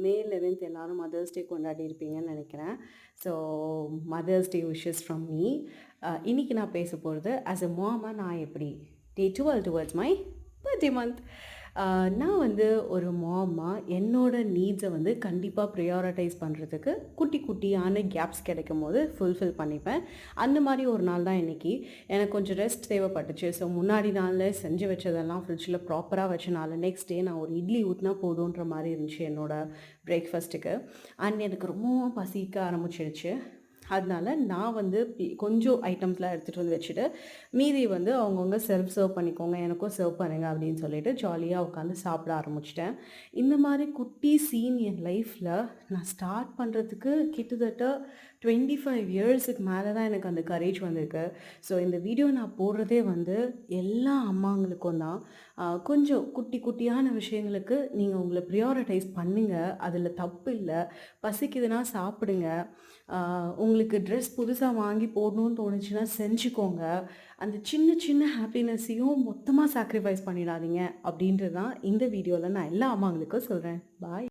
மே 11th எல்லாரும் mother's day கொண்டாடி இருப்பீங்கன்னு நினைக்கிறேன். So mother's day wishes from me. இன்றைக்கி நான் பேச போகிறது ஆஸ் எ மாமா நான் எப்படி day 12 towards my birthday month. நான் வந்து ஒரு மாமா என்னோட நீட்ஸை வந்து கண்டிப்பாக ப்ரியாரிட்டைஸ் பண்ணுறதுக்கு குட்டி குட்டியான கேப்ஸ் கிடைக்கும் போது ஃபுல்ஃபில் பண்ணிப்பேன். அந்த மாதிரி ஒரு நாள் தான் இன்றைக்கி. எனக்கு கொஞ்சம் ரெஸ்ட் தேவைப்பட்டுச்சு. ஸோ முன்னாடி நாளில் செஞ்சு வச்சதெல்லாம் ஃப்ரிட்ஜில் ப்ராப்பராக வச்சனால நெக்ஸ்ட் டே நான் ஒரு இட்லி ஊற்றினா போதுன்ற மாதிரி இருந்துச்சு என்னோடய பிரேக்ஃபாஸ்ட்டுக்கு. அண்ட் எனக்கு ரொம்பவும் பசிக்க ஆரம்பிச்சிடுச்சு. அதனால நான் வந்து கொஞ்சம் ஐட்டம்ஸ்லாம் எடுத்துகிட்டு வந்து வச்சுட்டு மீதி வந்து அவங்கவுங்க செல்ஃப் சர்வ் பண்ணிக்கோங்க, எனக்கும் சர்வ் பண்ணுங்க அப்படின்னு சொல்லிட்டு ஜாலியாக உட்காந்து சாப்பிட ஆரம்பிச்சிட்டேன். இந்த மாதிரி குட்டி சீன் என் லைஃப்பில் நான் ஸ்டார்ட் பண்ணுறதுக்கு கிட்டத்தட்ட 25 இயர்ஸுக்கு மேலே தான் எனக்கு அந்த கரேஜ் வந்திருக்கு. ஸோ இந்த வீடியோ நான் போடுறதே வந்து எல்லா அம்மாங்களுக்கும் தான். கொஞ்சம் குட்டி குட்டியான விஷயங்களுக்கு நீங்கள் உங்களை ப்ரியாரிட்டைஸ் பண்ணுங்கள், அதில் தப்பு இல்லை. பசிக்குதுன்னா சாப்பிடுங்க. உங்களுக்கு ட்ரெஸ் புதுசாக வாங்கி போடணும்னு தோணுச்சுன்னா செஞ்சுக்கோங்க. அந்த சின்ன சின்ன ஹாப்பினஸ்ஸையும் மொத்தமாக சாக்ரிஃபைஸ் பண்ணிடாதீங்க அப்படின்றது தான் இந்த வீடியோவில் நான் எல்லா அம்மாங்களுக்கும் சொல்கிறேன். பாய்.